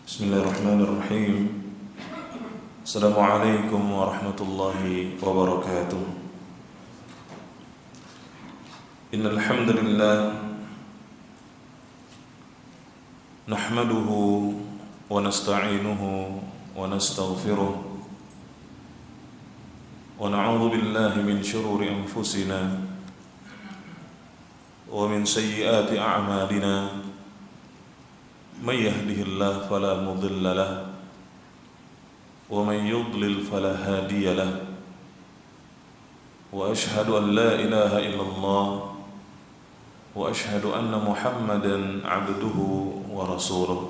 Bismillahirrahmanirrahim. Assalamualaikum warahmatullahi wabarakatuh. Innal hamdalillah nahmaduhu wa nasta'inuhu wa nastaghfiruh wa na'udzu billahi min shururi anfusina wa min sayyiati a'malina. من يهده الله فلا مضل له ومن يضلل فلا هادي له وأشهد أن لا إله إلا الله وأشهد أن محمدا عبده ورسوله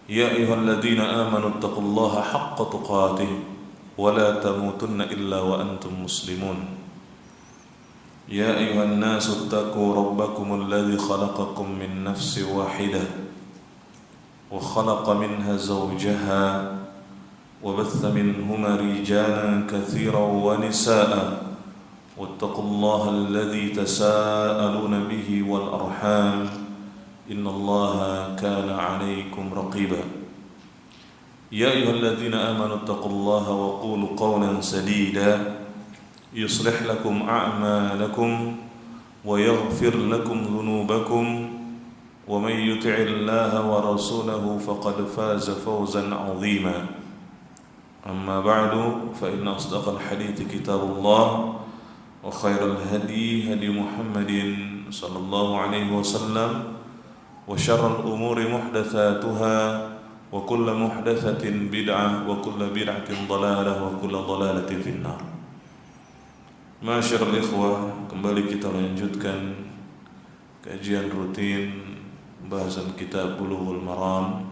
يا أيها الذين آمنوا اتقوا الله حق تقاته ولا تموتن إلا وأنتم مسلمون يا أيها الناس اتقوا ربكم الذي خلقكم من نفس واحدة وخلق منها زوجها وبث منهما رجالا كثيرا ونساء واتقوا الله الذي تساءلون به والأرحام إن الله كان عليكم رقيبا يا أيها الذين آمنوا اتقوا الله وقولوا قولا سديدا يصلح لكم أعمالكم ويغفر لكم ذنوبكم ومن يطع الله ورسوله فقد فاز فوزا عظيما أما بعد فإن أصدق الحديث كتاب الله وخير الهدي هدي محمد صلى الله عليه وسلم وشر الأمور محدثاتها وكل محدثة بدعة وكل بدعة ضلالة وكل ضلالة في النار. Masyarul ikhwah, kembali kita lanjutkan kajian rutin bahasan kitab Bulughul Maram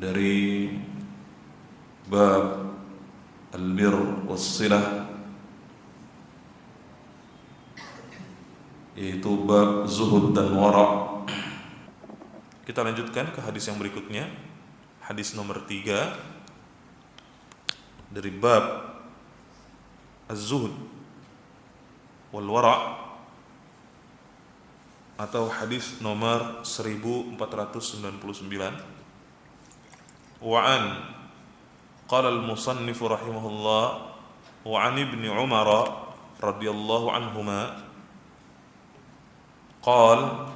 dari bab al-birr was-silah, yaitu bab zuhud dan wara'. Kita lanjutkan ke hadis yang berikutnya, hadis nomor 3 dari bab Az-Zuhud wal Wara' atau hadis nomor 1499. Wa an qala al-musannif rahimahullah wa an ibni Umar radhiyallahu anhuma qala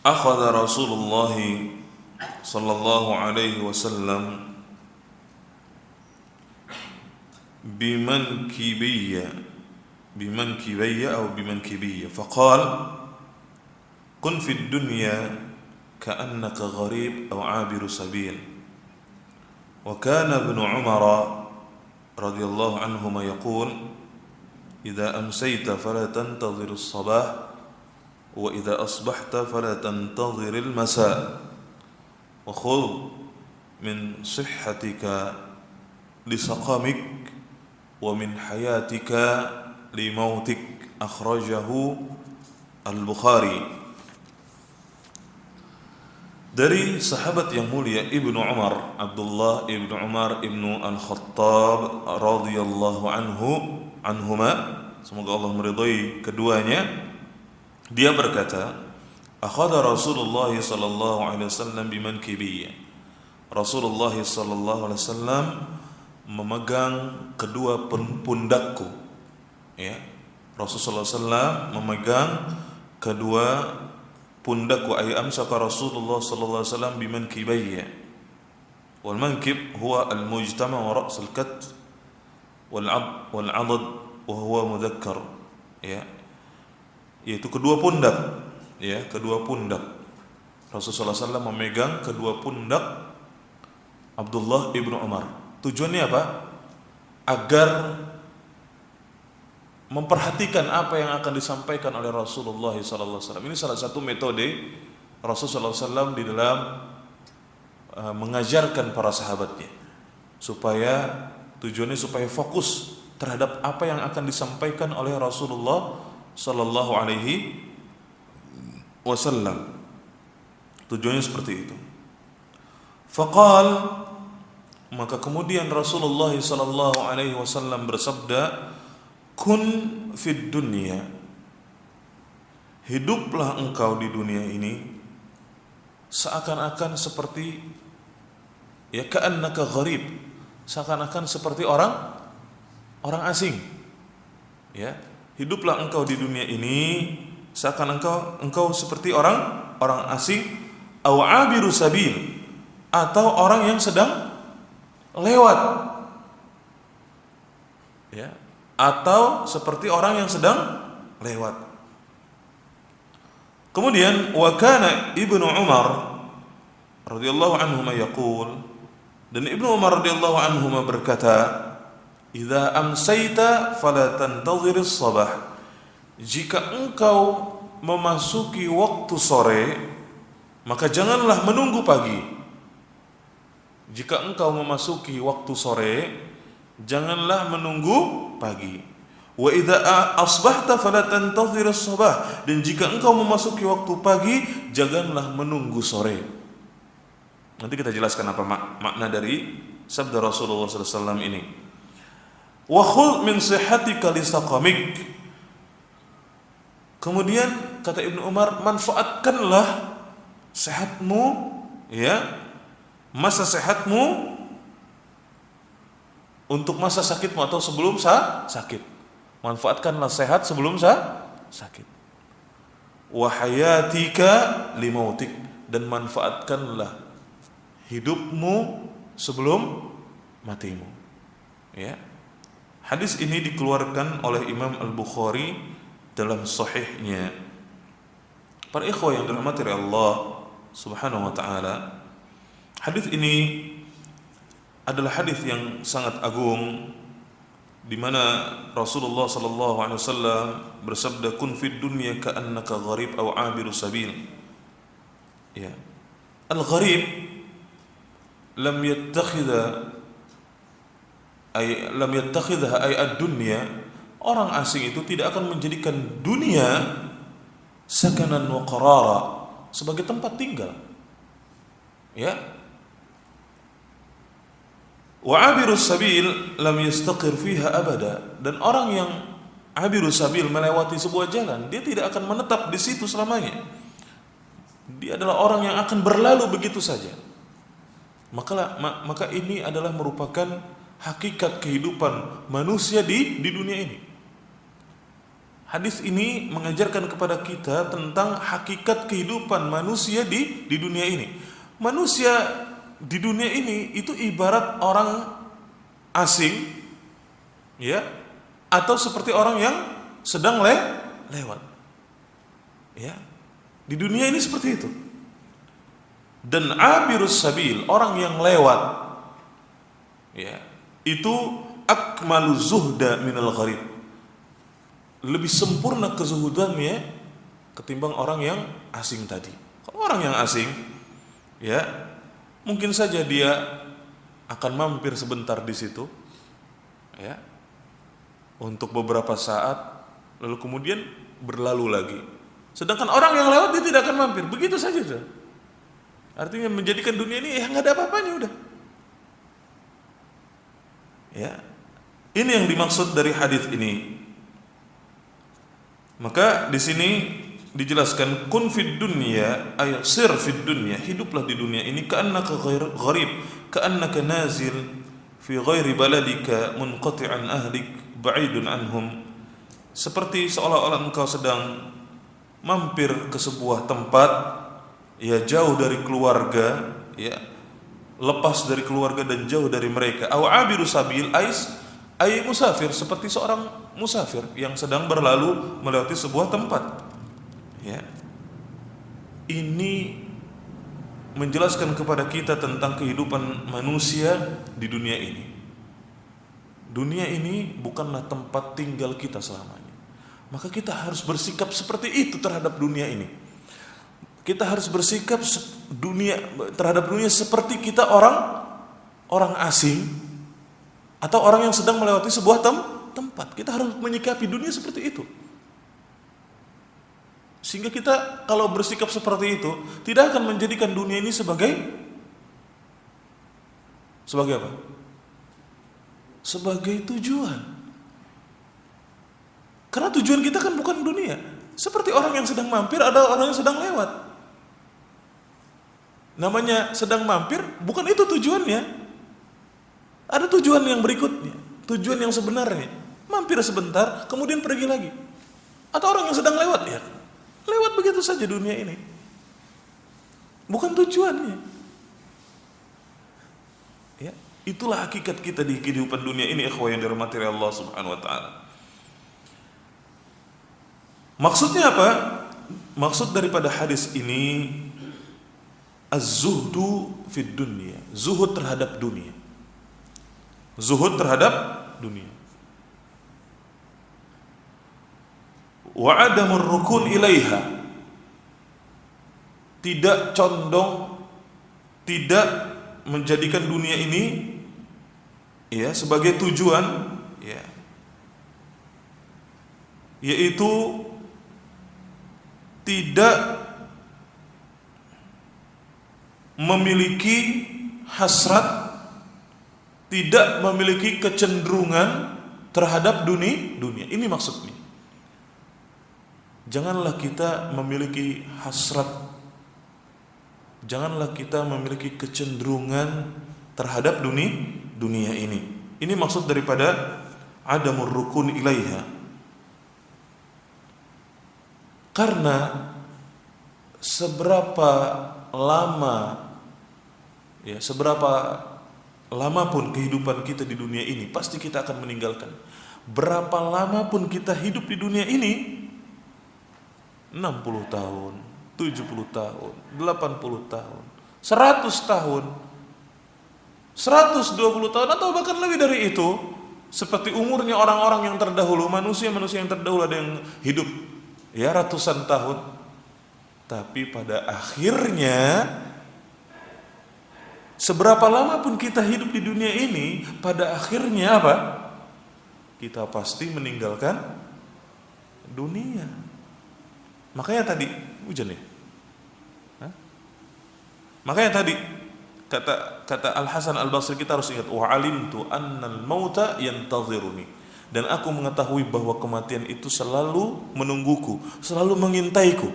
أخذ رسول الله صلى الله عليه وسلم بمنكبي أو بمنكبي فقال كن في الدنيا كأنك غريب أو عابر سبيل. وكان ابن عمر رضي الله عنهما يقول إذا أمسيت فلا تنتظر الصباح وإذا أصبحت فلا تنتظر المساء وخذ من صحتك لسقمك ومن حياتك لموتك أخرجه البخاري. Dari sahabat yang mulia Ibnu Umar, Abdullah Ibnu Umar Ibnu Al-Khattab radhiyallahu anhuma, semoga Allah meridhai keduanya, dia berkata, akhadha Rasulullah sallallahu alaihi wasallam bimankibi. Rasulullah sallallahu alaihi wasallam memegang kedua pundakku. Ya. Rasulullah sallallahu alaihi wasallam memegang kedua pundakku, ay amsaka Rasulullah sallallahu alaihi wasallam bimankibayya. Wal mankib huwa al-mujtama' wa ra's al-kat wal 'adad wa huwa mudzakkar. Ya. Yaitu kedua pundak, ya, kedua pundak. Rasulullah SAW memegang kedua pundak Abdullah ibnu Umar. Tujuannya apa? Agar memperhatikan apa yang akan disampaikan oleh Rasulullah SAW. Ini salah satu metode Rasulullah SAW di dalam mengajarkan para sahabatnya, supaya tujuannya supaya fokus terhadap apa yang akan disampaikan oleh Rasulullah sallallahu alaihi wasallam. Tujuannya seperti itu. Faqal, Maka kemudian Rasulullah sallallahu alaihi wasallam bersabda, "Kun fid dunya." Hiduplah engkau di dunia ini seakan-akan seperti ka'annaka gharib, seakan-akan seperti orang asing. Ya, hiduplah engkau di dunia ini seakan engkau seperti orang asing, aw abiru sabil, atau orang yang sedang lewat. Ya, atau seperti orang yang sedang lewat. Kemudian wa kana Ibnu Umar radhiyallahu anhuma yaqul, dan Ibnu Umar radhiyallahu anhuma berkata, "Idza amsayta fala tantadhiris sabah." Jika engkau memasuki waktu sore, maka janganlah menunggu pagi. Jika engkau memasuki waktu sore, janganlah menunggu pagi. Wa idza asbahta fala tantadhiris sabah, dan jika engkau memasuki waktu pagi, janganlah menunggu sore. Nanti kita jelaskan apa makna dari sabda Rasulullah sallallahu alaihi wasallam ini. Wa khudh min sihhatika li saqamik. Kemudian kata Ibnu Umar, manfaatkanlah sehatmu, masa sehatmu untuk masa sakitmu atau sebelum sakit. Manfaatkanlah sehat sebelum sakit. Wa hayatika limautik, dan manfaatkanlah hidupmu sebelum matimu. Ya. Hadis ini dikeluarkan oleh Imam Al-Bukhari dalam sahihnya. Para ikhwah yang dirahmati oleh Allah Subhanahu wa taala, hadis ini adalah hadis yang sangat agung, di mana Rasulullah sallallahu alaihi wasallam bersabda, "Kun fid dunya ka'annaka gharib aw 'abiru sabil." Ya. Al-gharib lam yattakhidha ay ad-dunya. Orang asing itu tidak akan menjadikan dunia sakanan wa qarara, sebagai tempat tinggal. Ya. Wa 'abirus sabil lam yastaqir fiha abada, dan orang yang 'abirus sabil melewati sebuah jalan, dia tidak akan menetap di situ selamanya. Dia adalah orang yang akan berlalu begitu saja. Maka ini adalah merupakan hakikat kehidupan manusia di dunia ini. Hadis ini mengajarkan kepada kita tentang hakikat kehidupan manusia di dunia ini. Manusia di dunia ini itu ibarat orang asing, ya, atau seperti orang yang sedang lewat. Ya. Di dunia ini seperti itu. Dan abirus sabil, orang yang lewat, ya, itu akmalu zuhda minal gharib. Lebih sempurna kezuhudannya ketimbang orang yang asing tadi. Kalau orang yang asing, ya, mungkin saja dia akan mampir sebentar di situ, ya, untuk beberapa saat, lalu kemudian berlalu lagi. Sedangkan orang yang lewat dia tidak akan mampir, begitu saja sudah. Artinya menjadikan dunia ini nggak ada apa-apanya udah. Ya, ini yang dimaksud dari hadis ini. Maka di sini dijelaskan, kun fid dunya ay sir fid dunya, hiduplah di dunia ini ka'annaka gharib, ka'annaka nazil fi ghairi baladika munqati'an ahlik ba'idun anhum, seperti seolah-olah engkau sedang mampir ke sebuah tempat, ya, jauh dari keluarga, ya, lepas dari keluarga dan jauh dari mereka. Aw abiru sabil ay musafir, seperti seorang musafir yang sedang berlalu melewati sebuah tempat. Ya. Ini menjelaskan kepada kita tentang kehidupan manusia di dunia ini. Dunia ini bukanlah tempat tinggal kita selamanya. Maka kita harus bersikap seperti itu terhadap dunia ini. Kita harus bersikap terhadap dunia seperti kita orang asing atau orang yang sedang melewati sebuah tempat. Kita harus menyikapi dunia seperti itu. Sehingga kita kalau bersikap seperti itu tidak akan menjadikan dunia ini sebagai Sebagai apa? Sebagai tujuan. Karena tujuan kita kan bukan dunia. Seperti orang yang sedang mampir, ada orang yang sedang lewat. Namanya sedang mampir, bukan itu tujuannya. Ada tujuan yang berikutnya, tujuan yang sebenarnya. Mampir sebentar, kemudian pergi lagi. Atau orang yang sedang lewat, ya lewat begitu saja dunia ini. Bukan tujuannya. Ya, itulah hakikat kita di kehidupan dunia ini, ikhwah yang dirahmati Allah Subhanahu wa taala. Maksudnya apa? Maksud daripada hadis ini az-zuhdu fid dunya, zuhud terhadap dunia. Zuhud terhadap dunia. Wa adamur rukun ilaiha. Tidak condong, tidak menjadikan dunia ini ya sebagai tujuan, ya, yaitu tidak memiliki hasrat, tidak memiliki kecenderungan terhadap dunia. Ini maksudnya. Janganlah kita memiliki hasrat, janganlah kita memiliki kecenderungan terhadap dunia ini. Ini maksud daripada adamur rukun ilaiha. Karena seberapa lama pun kehidupan kita di dunia ini, pasti kita akan meninggalkan. Berapa lama pun kita hidup di dunia ini, 60 tahun, 70 tahun, 80 tahun, 100 tahun, 120 tahun, atau bahkan lebih dari itu, seperti umurnya orang-orang yang terdahulu, manusia-manusia yang terdahulu, ada yang hidup ya ratusan tahun, tapi pada akhirnya seberapa lama pun kita hidup di dunia ini, pada akhirnya apa? Kita pasti meninggalkan dunia. Makanya tadi hujan ya. Hah? Makanya tadi kata Al Hasan Al Basri, kita harus ingat, wa alimtu annal mauta yantaziruni. Dan aku mengetahui bahwa kematian itu selalu menungguku, selalu mengintaiku.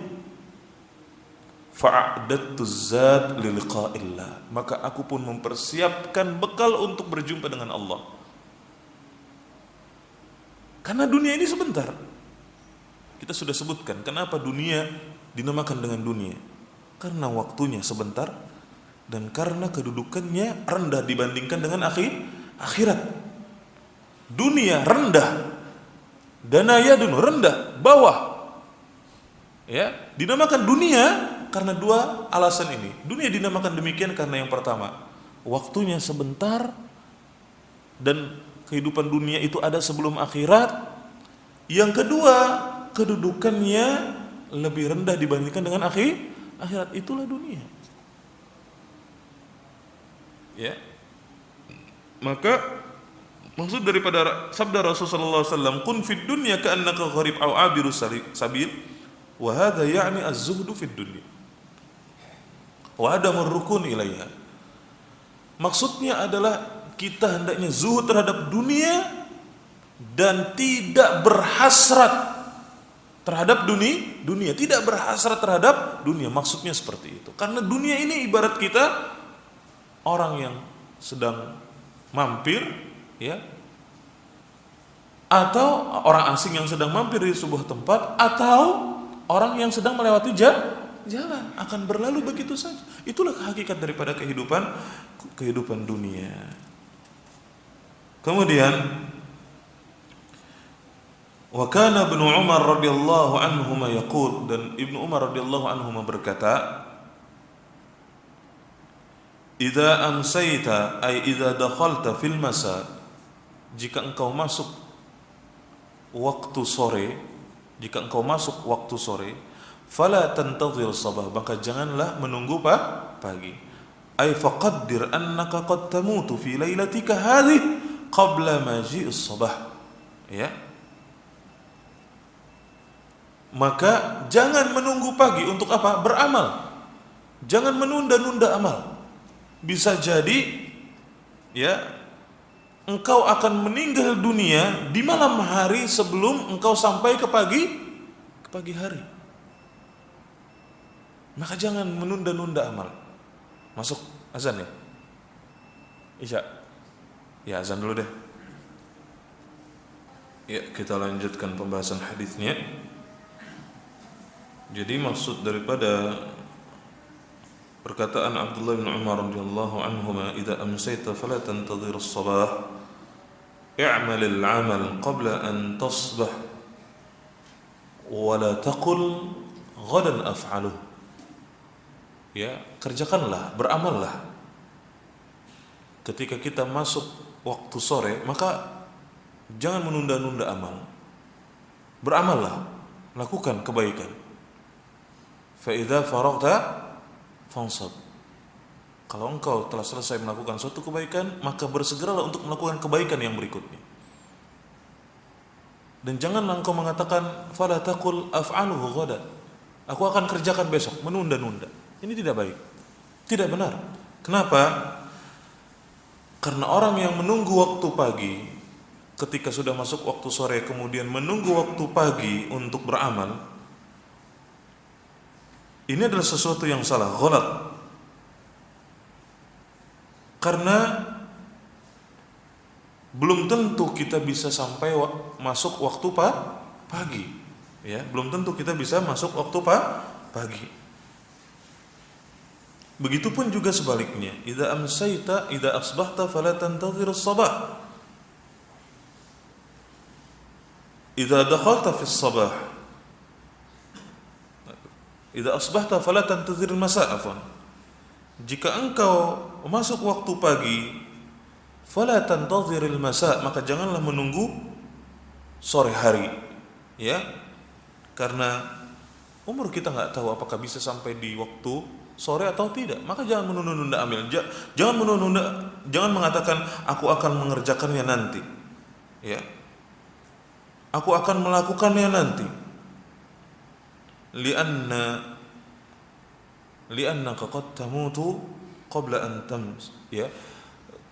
Fa'adattu zad liliqa'illah. Maka aku pun mempersiapkan bekal untuk berjumpa dengan Allah. Karena dunia ini sebentar. Kita sudah sebutkan kenapa dunia dinamakan dengan dunia. Karena waktunya sebentar dan karena kedudukannya rendah dibandingkan dengan akhirat. Dunia rendah, danayadun rendah, bawah. Ya, dinamakan dunia karena dua alasan ini. Dunia dinamakan demikian karena yang pertama, waktunya sebentar dan kehidupan dunia itu ada sebelum akhirat. Yang kedua, kedudukannya lebih rendah dibandingkan dengan akhirat. Itulah dunia. Ya. Maka maksud daripada sabda Rasulullah SAW, kun fid dunya ka'annaka gharib aw abiru sabil, wa hadha ya'ni az-zuhdu fid dunya wa adamur rukun ilaiha. Maksudnya adalah kita hendaknya zuhud terhadap dunia dan tidak berhasrat terhadap dunia, tidak berhasrat terhadap dunia. Maksudnya seperti itu. Karena dunia ini ibarat kita orang yang sedang mampir, ya, atau orang asing yang sedang mampir di sebuah tempat, atau orang yang sedang melewati jalan, akan berlalu begitu saja. Itulah hakikat daripada kehidupan dunia. Kemudian wa kana Ibnu Umar radhiyallahu anhuma yaqul, dan Ibnu Umar radhiyallahu anhuma berkata, idza amsayta ay idza dakhalta fil masa, jika engkau masuk waktu sore, fala tantazir sabah, maka janganlah menunggu pagi. Ay faqaddir annaka qad tamutu fi lailatika hadhihi qabla maji'is sabah. Ya. Maka jangan menunggu pagi untuk apa? Beramal. Jangan menunda-nunda amal. Bisa jadi ya, engkau akan meninggal dunia di malam hari sebelum engkau sampai ke pagi hari. Maka jangan menunda-nunda amal. Masuk azan ya? Isya. Ya, azan dulu deh. Ya, kita lanjutkan pembahasan hadisnya. Jadi maksud daripada perkataan Abdullah bin Umar radhiyallahu anhuma, "Idza amsayta fala tantadhir as-sabah, i'mal al-'amal qabla an tasbah wa la taqul ghadan af'aluh." Ya, kerjakanlah, beramallah ketika kita masuk waktu sore, maka jangan menunda-nunda amal. Beramallah, lakukan kebaikan. Fa idza faraghta fansab. Kalau engkau telah selesai melakukan suatu kebaikan, maka bersegeralah untuk melakukan kebaikan yang berikutnya. Dan janganlah engkau mengatakan fala taqul af'aluhu ghadan. Aku akan kerjakan besok, menunda-nunda. Ini tidak baik. Tidak benar. Kenapa? Karena orang yang menunggu waktu pagi ketika sudah masuk waktu sore, kemudian menunggu waktu pagi untuk beramal, ini adalah sesuatu yang salah, ghalat. Karena belum tentu kita bisa sampai masuk waktu pagi, ya, belum tentu kita bisa masuk waktu pagi. Begitupun juga sebaliknya, idza amsayta idza asbahta fala tantazir as-sabah. Idza dakhalta fi as-sabah, idza asbahta fala tantazir al-masa', afwan. Jika engkau masuk waktu pagi, fala tantazir al-masa', maka janganlah menunggu sore hari, ya. Karena umur kita enggak tahu apakah bisa sampai di waktu sore atau tidak, maka jangan menunda-nunda amal. Jangan menunda, jangan mengatakan aku akan mengerjakannya nanti, ya, aku akan melakukannya nanti. Li'annaka qad tamutu qabla an tams, ya,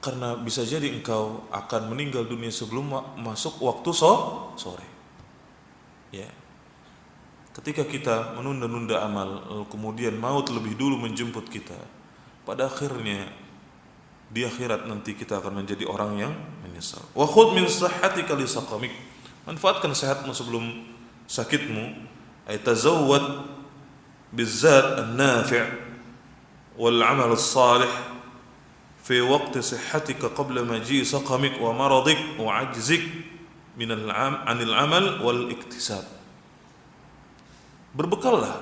karena bisa jadi engkau akan meninggal dunia sebelum masuk waktu sore, ya. Ketika kita menunda-nunda amal, kemudian maut lebih dulu menjemput kita, pada akhirnya di akhirat nanti kita akan menjadi orang yang menyesal. Wa khudh min sihhatika li saqamik. Manfaatkan sehatmu sebelum sakitmu. Ay tazawwad bizzat an-nafi' wal 'amal as-salih fi waqti sihhatika qabla maji saqamik wa maradik wa 'ajzik min al-'anil 'amal wal iktisab. Berbekallah,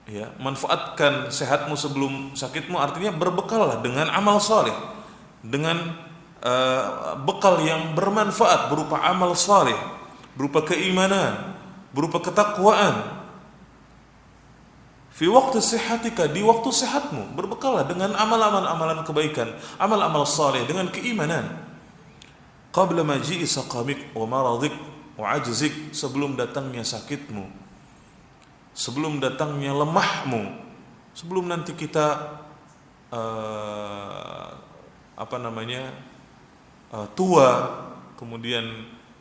ya, manfaatkan sehatmu sebelum sakitmu, artinya berbekallah dengan amal saleh, dengan bekal yang bermanfaat berupa amal saleh, berupa keimanan, berupa ketakwaan. Fi waktu sihatika, di waktu sehatmu, berbekallah dengan amalan kebaikan, amal saleh, dengan keimanan. Qabla maji'i saqamik wa maradik wa ajzik, sebelum datangnya sakitmu, sebelum datangnya lemahmu, sebelum nanti kita tua, kemudian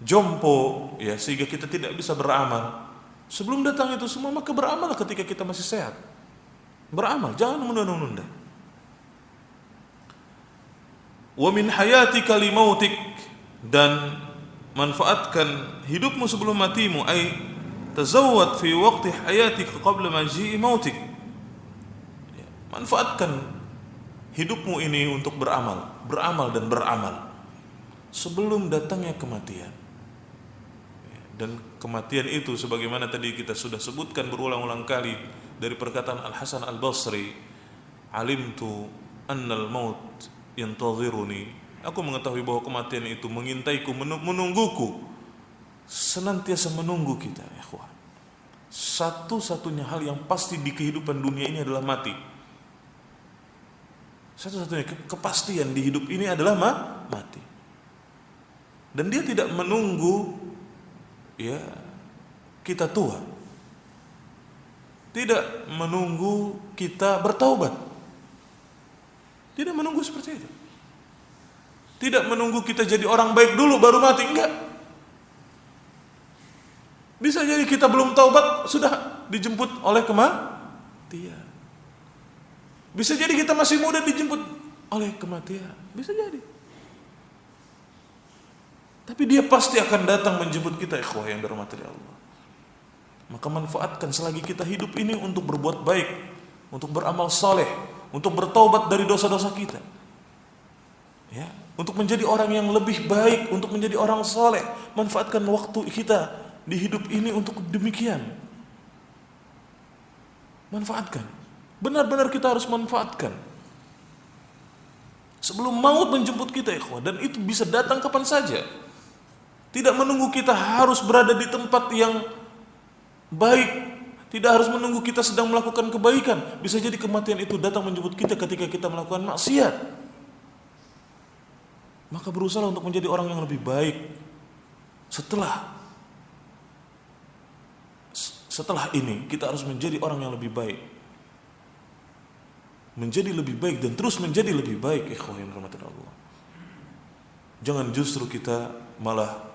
jompo, ya, sehingga kita tidak bisa beramal. Sebelum datang itu semua, maka beramal ketika kita masih sehat. Beramal, jangan menunda-nunda. Wa min hayatika li mautik, dan manfaatkan hidupmu sebelum matimu, ai tazawwad fi waqti hayatika qabla maji'i mautik. Manfaatkan hidupmu ini untuk beramal dan beramal sebelum datangnya kematian. Dan kematian itu sebagaimana tadi kita sudah sebutkan berulang-ulang kali dari perkataan Al-Hasan Al-Basri, alimtu annal maut yantaziruni, aku mengetahui bahwa kematian itu mengintaiku, menungguku, senantiasa menunggu kita, ya ikhwan. Satu-satunya hal yang pasti di kehidupan dunia ini adalah mati. Satu-satunya kepastian di hidup ini adalah mati. Dan dia tidak menunggu, ya, kita tua, tidak menunggu kita bertaubat, tidak menunggu seperti itu. Tidak menunggu kita jadi orang baik dulu baru mati, enggak. Bisa jadi kita belum taubat sudah dijemput oleh kematian. Bisa jadi kita masih muda dijemput oleh kematian. Bisa jadi. Tapi dia pasti akan datang menjemput kita, ikhwah yang dirahmati Allah. Maka manfaatkan selagi kita hidup ini untuk berbuat baik, untuk beramal saleh, untuk bertaubat dari dosa-dosa kita. Ya, untuk menjadi orang yang lebih baik, untuk menjadi orang saleh. Manfaatkan waktu kita di hidup ini untuk demikian. Manfaatkan. Benar-benar kita harus manfaatkan. Sebelum maut menjemput kita, ikhwah, dan itu bisa datang kapan saja. Tidak menunggu kita harus berada di tempat yang baik, tidak harus menunggu kita sedang melakukan kebaikan. Bisa jadi kematian itu datang menjemput kita ketika kita melakukan maksiat. Maka berusaha untuk menjadi orang yang lebih baik setelah ini kita harus menjadi orang yang lebih baik. Menjadi lebih baik dan terus menjadi lebih baik, ikhwah yang dirahmati Allah. Jangan justru kita malah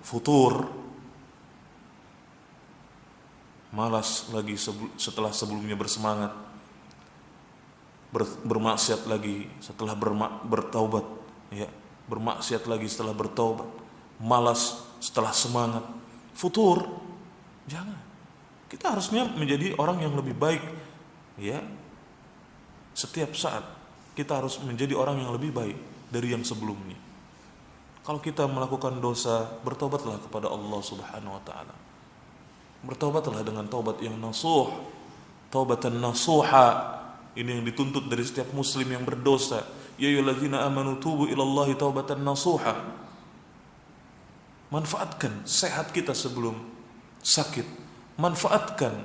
futur, malas lagi setelah sebelumnya bersemangat, bermaksiat lagi setelah bertaubat, bermaksiat lagi setelah bertaubat, malas setelah semangat, futur. Jangan. Kita harusnya menjadi orang yang lebih baik, setiap saat kita harus menjadi orang yang lebih baik dari yang sebelumnya. Kalau kita melakukan dosa, bertobatlah kepada Allah Subhanahu wa taala. Bertobatlah dengan taubat yang nasuh, taubatan nasuha. Ini yang dituntut dari setiap muslim yang berdosa. Ya ayyuhallazina amanu tubu ilallahi taubatan nasuha. Manfaatkan sehat kita sebelum sakit. Manfaatkan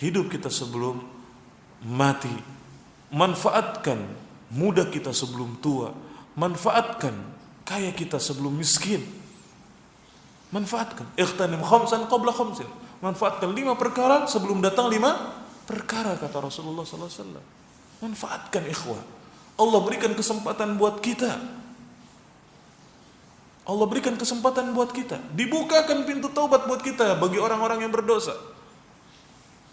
hidup kita sebelum mati. Manfaatkan muda kita sebelum tua. Manfaatkan kaya kita sebelum miskin. Manfaatkan. Ightanim khamsan qabla khamsin. Manfaatkan 5 perkara sebelum datang 5 perkara, kata Rasulullah sallallahu alaihi wasallam. Manfaatkan, ikhwah. Allah berikan kesempatan buat kita. Allah berikan kesempatan buat kita. Dibukakan pintu taubat buat kita bagi orang-orang yang berdosa.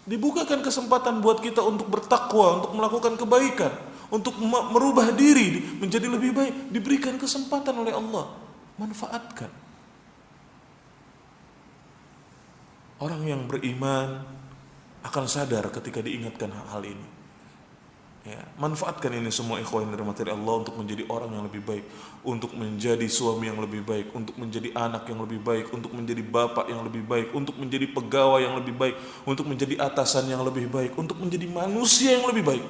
Dibukakan kesempatan buat kita untuk bertakwa, untuk melakukan kebaikan, untuk merubah diri menjadi lebih baik. Diberikan kesempatan oleh Allah. Manfaatkan. Orang yang beriman akan sadar ketika diingatkan hal ini. Manfaatkan ini semua, ikhwah yang dirahmati Allah, untuk menjadi orang yang lebih baik, untuk menjadi suami yang lebih baik, untuk menjadi anak yang lebih baik, untuk menjadi bapak yang lebih baik, untuk menjadi pegawai yang lebih baik, untuk menjadi atasan yang lebih baik, untuk menjadi manusia yang lebih baik.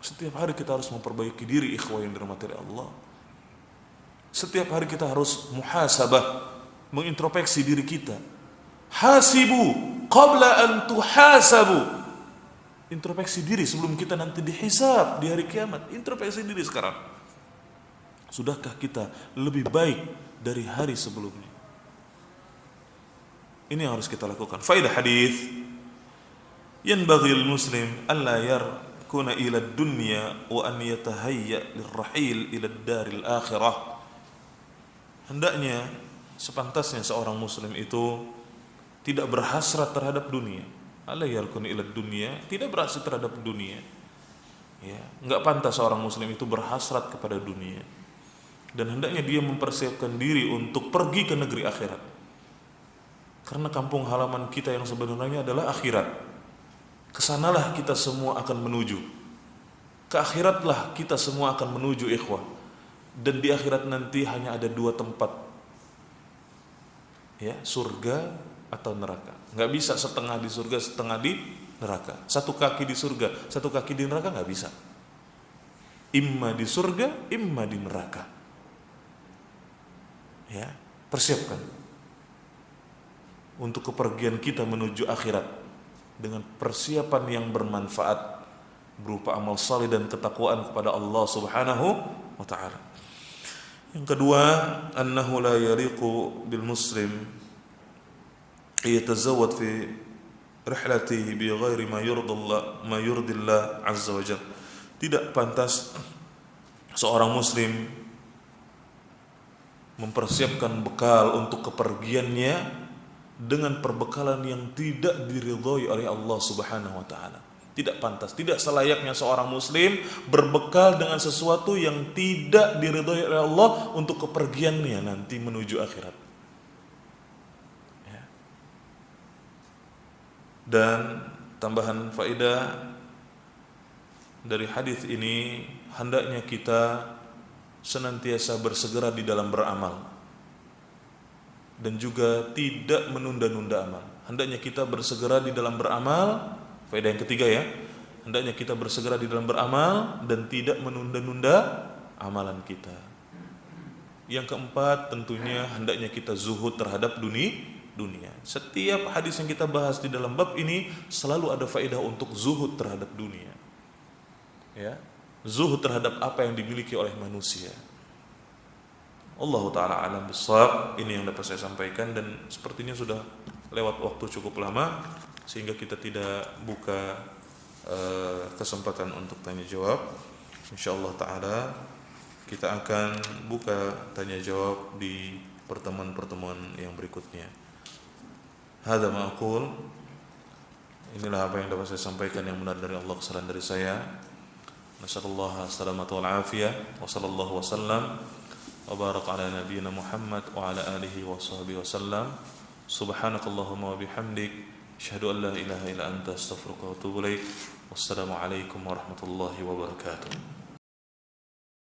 Setiap hari kita harus memperbaiki diri, ikhwah yang dirahmati Allah. Setiap hari kita harus muhasabah, mengintrospeksi diri kita. Hasibu qabla an tuhasabu. Introspeksi diri sebelum kita nanti dihisab di hari kiamat. Introspeksi diri sekarang. Sudahkah kita lebih baik dari hari sebelumnya? Ini yang harus kita lakukan. Faedah hadis, yanbaghi lil muslim alla yarkuna ila dunya wa an yatahayya lirrahil ila daril akhirah. Hendaknya, sepantasnya seorang muslim itu tidak berhasrat terhadap dunia. Ala yarkun ila dunia, tidak berhasrat terhadap dunia. Enggak pantas seorang muslim itu berhasrat kepada dunia. Dan hendaknya dia mempersiapkan diri untuk pergi ke negeri akhirat. Karena kampung halaman kita yang sebenarnya adalah akhirat. Kesanalah kita semua akan menuju. Ke akhiratlah kita semua akan menuju, ikhwah. Dan di akhirat nanti hanya ada 2 tempat. Surga atau neraka. Nggak bisa setengah di surga, setengah di neraka. 1 kaki di surga, 1 kaki di neraka, nggak bisa. Imma di surga, imma di neraka. Persiapkan untuk kepergian kita menuju akhirat dengan persiapan yang bermanfaat berupa amal saleh dan ketakwaan kepada Allah Subhanahu wa taala. Yang kedua, annahu la yariqu bil muslim yatazawwad fi rihlatihi bi ghairi ma yurdillah azza wa jalla. Tidak pantas seorang muslim mempersiapkan bekal untuk kepergiannya dengan perbekalan yang tidak diridhoi oleh Allah Subhanahu wa taala. Tidak pantas, tidak selayaknya seorang muslim berbekal dengan sesuatu yang tidak diridhoi oleh Allah untuk kepergiannya nanti menuju akhirat. Ya. Dan tambahan faedah dari hadis ini, hendaknya kita senantiasa bersegera di dalam beramal dan juga tidak menunda-nunda amal. Hendaknya kita bersegera di dalam beramal. Faedah yang ketiga ya, hendaknya kita bersegera di dalam beramal dan tidak menunda-nunda amalan kita. Yang keempat, tentunya hendaknya kita zuhud terhadap dunia. Setiap hadis yang kita bahas di dalam bab ini selalu ada faedah untuk zuhud terhadap dunia. Ya, zuhud terhadap apa yang dimiliki oleh manusia. Allah Ta'ala alam bisawab. Ini yang dapat saya sampaikan, dan sepertinya sudah lewat waktu cukup lama sehingga kita tidak buka kesempatan untuk tanya jawab. InsyaAllah Ta'ala kita akan buka tanya jawab di pertemuan-pertemuan yang berikutnya. Hadza ma aqul. Inilah apa yang dapat saya sampaikan, yang benar dari Allah, kesalahan dari saya. Nasallallahu salamata wal afiyah wa sallallahu wasallam wa baraka ala nabiyyina Muhammad wa ala alihi wa sahbihi wasallam. Subhanakallahumma wa bihamdik, asyhadu an la ilaha illa anta, astaghfiruka wa atubu ilaik. Wassalamu alaikum warahmatullahi wabarakatuh.